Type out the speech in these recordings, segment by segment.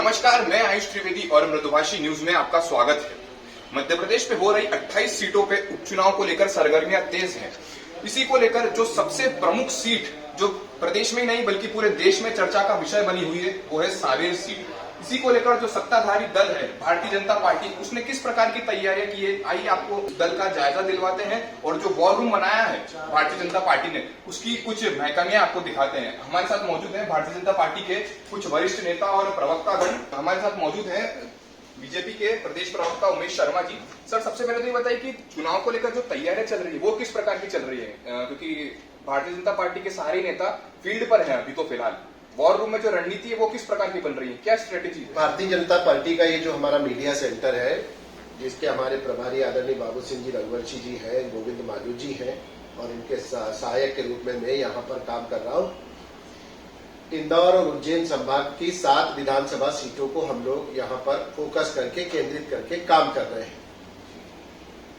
नमस्कार, मैं आयुष त्रिवेदी और मृदुभाषी न्यूज में आपका स्वागत है। मध्य प्रदेश में हो रही 28 सीटों पे उपचुनाव को लेकर सरगर्मियां तेज हैं। इसी को लेकर जो सबसे प्रमुख सीट जो प्रदेश में ही नहीं बल्कि पूरे देश में चर्चा का विषय बनी हुई है वो है सांवेर सीट। इसी को लेकर जो सत्ताधारी दल है भारतीय जनता पार्टी, उसने किस प्रकार की तैयारियां की है, आइए आपको दल का जायजा दिलवाते हैं और जो वॉर रूम बनाया है भारतीय जनता पार्टी ने उसकी कुछ महकमियां आपको दिखाते हैं। हमारे साथ मौजूद है भारतीय जनता पार्टी के कुछ वरिष्ठ नेता और प्रवक्तागण। हमारे साथ मौजूद है बीजेपी के प्रदेश प्रवक्ता उमेश शर्मा जी। सर, सबसे पहले तो ये बताइए कि चुनाव को लेकर जो तैयारियां चल रही है वो किस प्रकार की चल रही है, क्योंकि भारतीय जनता पार्टी के सारे नेता फील्ड पर हैं अभी तो फिलहाल। वॉर रूम में जो रणनीति है वो किस प्रकार की बन रही है, क्या स्ट्रेटेजी है? भारतीय जनता पार्टी का ये जो हमारा मीडिया सेंटर है, जिसके हमारे प्रभारी आदरणीय बाबू सिंह जी रघुवंशी जी हैं, गोविंद मालू जी हैं और इनके सहायक के रूप में मैं यहाँ पर काम कर रहा हूँ। इंदौर और उज्जैन संभाग की 7 विधानसभा सीटों को हम लोग यहाँ पर फोकस करके केंद्रित करके काम कर रहे हैं।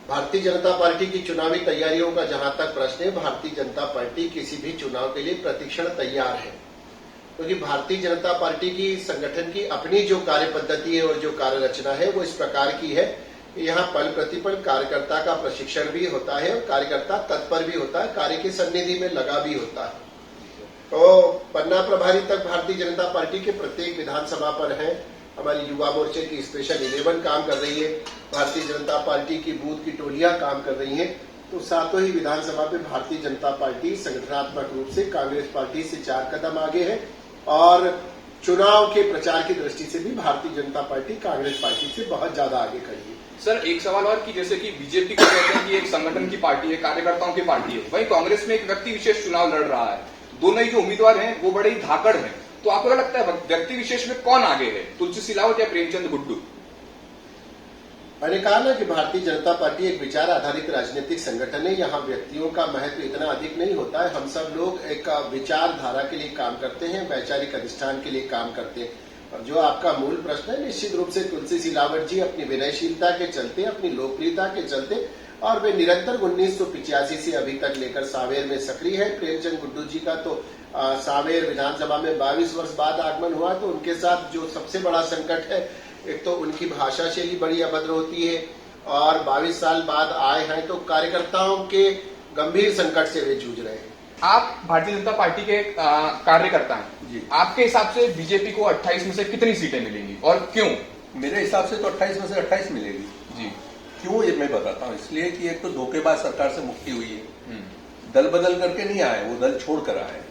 भारतीय जनता पार्टी की चुनावी तैयारियों का जहां तक प्रश्न है, भारतीय जनता पार्टी किसी भी चुनाव के लिए प्रतिक्षण तैयार है, क्योंकि भारतीय जनता पार्टी की संगठन की अपनी जो कार्य पद्धति है और जो कार्य रचना है वो इस प्रकार की है कि यहाँ पल प्रतिपल कार्यकर्ता का प्रशिक्षण भी होता है और कार्यकर्ता तत्पर भी होता है, कार्य की सन्निधि में लगा भी होता है। तो पन्ना प्रभारी तक भारतीय जनता पार्टी के प्रत्येक विधानसभा पर है। हमारी युवा मोर्चे की स्पेशल 11 काम कर रही है, भारतीय जनता पार्टी की बूथ की टोलियां काम कर रही हैं। तो सातों ही विधानसभा पे भारतीय जनता पार्टी संगठनात्मक रूप से कांग्रेस पार्टी से 4 कदम आगे है और चुनाव के प्रचार की दृष्टि से भी भारतीय जनता पार्टी कांग्रेस पार्टी से बहुत ज्यादा आगे खड़ी है। सर, एक सवाल और कि जैसे कि बीजेपी को कहते हैं कि एक संगठन की पार्टी है, कार्यकर्ताओं की पार्टी है, वहीं कांग्रेस में एक व्यक्ति विशेष चुनाव लड़ रहा है। दोनों ही जो उम्मीदवार हैं वो बड़े ही धाकड़ हैं। तो आपको क्या लगता है व्यक्ति विशेष में कौन आगे है, तुलसी सिलावट या प्रेमचंद गुड्डू? मैंने कहा ना कि भारतीय जनता पार्टी एक विचार आधारित राजनीतिक संगठन है। यहाँ व्यक्तियों का महत्व इतना अधिक नहीं होता है। हम सब लोग एक विचारधारा के लिए काम करते हैं, वैचारिक अधिष्ठान के लिए काम करते हैं। और जो आपका मूल प्रश्न है, निश्चित रूप से तुलसी सिलावट जी अपनी विनयशीलता के चलते, अपनी लोकप्रियता के चलते और वे निरंतर 1985 से अभी तक लेकर सांवेर में सक्रिय है। प्रेमचंद गुड्डू जी का तो सांवेर विधानसभा में 22 वर्ष बाद आगमन हुआ, तो उनके साथ जो सबसे बड़ा संकट है, एक तो उनकी भाषा शैली बड़ी अभद्र होती है और 22 साल बाद आए हैं तो कार्यकर्ताओं के गंभीर संकट से वे जूझ रहे हैं। आप भारतीय जनता पार्टी के कार्यकर्ता हैं जी, आपके हिसाब से बीजेपी को 28 में से कितनी सीटें मिलेंगी और क्यों? मेरे हिसाब से तो 28 में से 28 मिलेगी जी। क्यों, ये मैं बताता हूँ। इसलिए कि एक तो धोखेबाज सरकार से मुक्ति हुई है, दल बदल करके नहीं आए, वो दल छोड़ कर आए।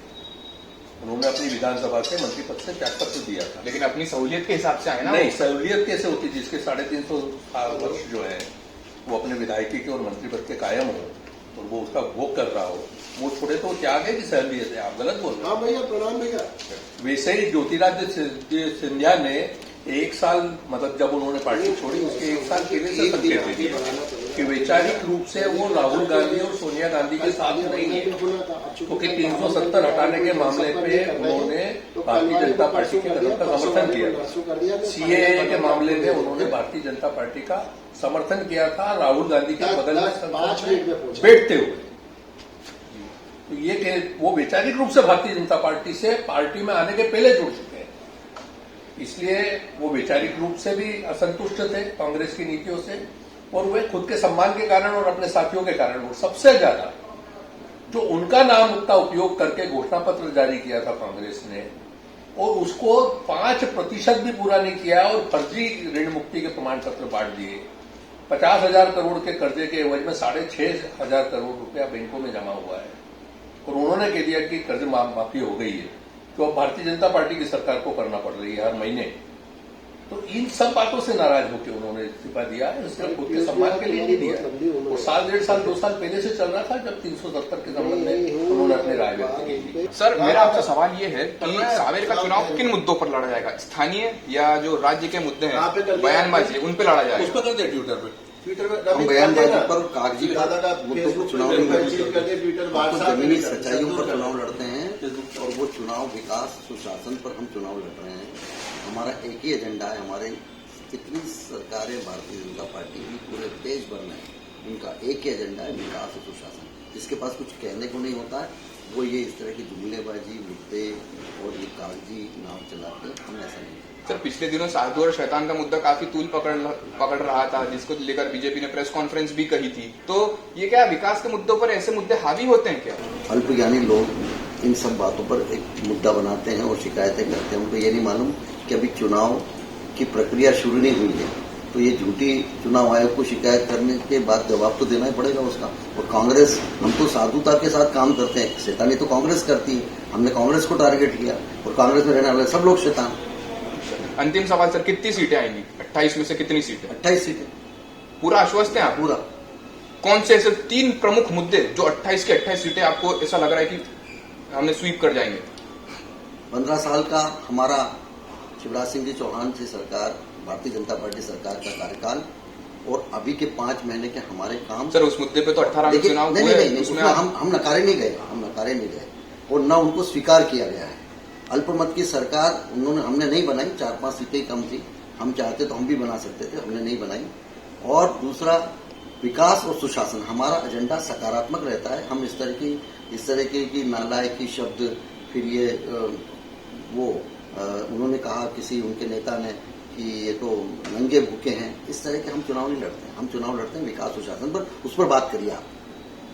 उन्होंने अपनी विधानसभा से मंत्री पद से त्यागपत्र दिया था, लेकिन अपनी सहूलियत के हिसाब से आए ना। नहीं, सहूलियत कैसे होती? जिसके 350 वर्ष जो है वो अपने विधायकी के और मंत्री पद के कायम हो और वो उसका भोग कर रहा हो, वो छोड़े तो त्याग है कि सहूलियत है? आप गलत बोल रहे हैं। हाँ भैया, प्रणाम भैया। वैसे ही ज्योतिरादित्य सिंधिया ने 1 साल, मतलब जब उन्होंने पार्टी छोड़ी उसके 1 साल पहले से संकेत दे दिया कि वैचारिक रूप से वो राहुल गांधी और सोनिया गांधी के साथ नहीं है, क्योंकि 370 हटाने के मामले पे उन्होंने भारतीय जनता पार्टी के कदम का समर्थन किया। सीएए के मामले में उन्होंने भारतीय जनता पार्टी का समर्थन किया था राहुल गांधी के बगल में बैठते हुए। तो ये वो वैचारिक रूप से भारतीय जनता पार्टी से पार्टी में आने के पहले जुड़ चुके हैं, इसलिए वो वैचारिक रूप से भी असंतुष्ट थे कांग्रेस की नीतियों से और वे खुद के सम्मान के कारण और अपने साथियों के कारण वो सबसे ज्यादा जो उनका नाम का उपयोग करके घोषणा पत्र जारी किया था कांग्रेस ने और उसको 5% भी पूरा नहीं किया और फर्जी ऋण मुक्ति के प्रमाण पत्र बांट दिए। 50,000 करोड़ के कर्जे के एवज में 6,500 करोड़ रुपया बैंकों में जमा हुआ है और उन्होंने कह दिया कि कर्ज माफी हो गई है, तो अब भारतीय जनता पार्टी की सरकार को करना पड़ रही है हर महीने। तो इन सब बातों से नाराज होकर उन्होंने इस्तीफा दिया है, इसलिए खुद के सम्मान के लिए नहीं दिया। और साल 1.5 साल 2 साल पहले से चल रहा था जब 370 के संबंध में उन्होंने अपनी राय व्यक्त की थी। सर, मेरा आपसे सवाल ये है कि सांवेर का चुनाव किन मुद्दों पर लड़ा जाएगा, स्थानीय या जो राज्य के मुद्दे हैं बयानबाजी उन पर लड़ा जाएगा? उस पर कर दे ट्विटर पे हम बयानबाजी पर कागजी मुद्दों पर चुनाव नहीं लड़ते, जमीनी सच्चाइयों पर चुनाव लड़ते हैं और वो चुनाव विकास सुशासन पर हम चुनाव लड़ रहे हैं। हमारा एक ही एजेंडा है। हमारे कितनी सरकारें भारतीय जनता पार्टी की पूरे देश भर में उनका एक ही एजेंडा है, विकास और सुशासन। जिसके पास कुछ कहने को नहीं होता है वो ये इस तरह की जुमलेबाजी, मुद्दे और ये कागजी नाव चलाते हैं, हम ऐसा नहीं करते। सर, पिछले दिनों साधु और शैतान का मुद्दा काफी तूल पकड़ रहा था, जिसको लेकर बीजेपी ने प्रेस कॉन्फ्रेंस भी कही थी। तो ये क्या विकास के मुद्दों पर ऐसे मुद्दे हावी होते हैं क्या? अल्पज्ञानी लोग इन सब बातों पर एक मुद्दा बनाते हैं और शिकायतें करते हैं। उनको ये नहीं मालूम कि अभी चुनाव की प्रक्रिया शुरू नहीं हुई है, तो ये झूठी चुनाव आयोग को शिकायत करने के बाद जवाब तो देना ही पड़ेगा उसका। और कांग्रेस, हम तो साधुता के साथ काम करते हैं, शैतानी तो कांग्रेस करती है। हमने कांग्रेस को टारगेट किया और कांग्रेस में रहने वाले सब लोग शैतान। अंतिम सवाल सर, कितनी सीटें आएंगी? 28 में से कितनी सीटें? 28 सीटें। पूरा आश्वस्त हैं आप? पूरा। कौन से ऐसे 3 प्रमुख मुद्दे जो 28 के 28 सीटें आपको ऐसा लग रहा है कि हमने स्वीप कर जाएंगे? 15 साल का हमारा शिवराज सिंह जी चौहान की सरकार, भारतीय जनता पार्टी सरकार का कार्यकाल और अभी के 5 महीने के हमारे काम। सर, उस मुद्दे पे तो 18 में चुनाव हुए, नहीं, उसमें हम नकारे नहीं गए और न उनको स्वीकार किया गया है। अल्पमत की सरकार हमने नहीं बनाई, 4-5 सीटें कम थी। हम चाहते तो हम भी बना सकते थे, हमने नहीं बनाई। और दूसरा, विकास और सुशासन, हमारा एजेंडा सकारात्मक रहता है। हम इस तरह की नालायकी शब्द, फिर ये उन्होंने कहा किसी उनके नेता ने कि ये तो नंगे भूखे हैं, इस तरह के हम चुनाव नहीं लड़ते हैं। हम चुनाव लड़ते हैं विकास सुशासन पर। उस पर बात करिए आप,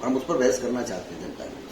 और हम उस पर बहस करना चाहते हैं जनता की।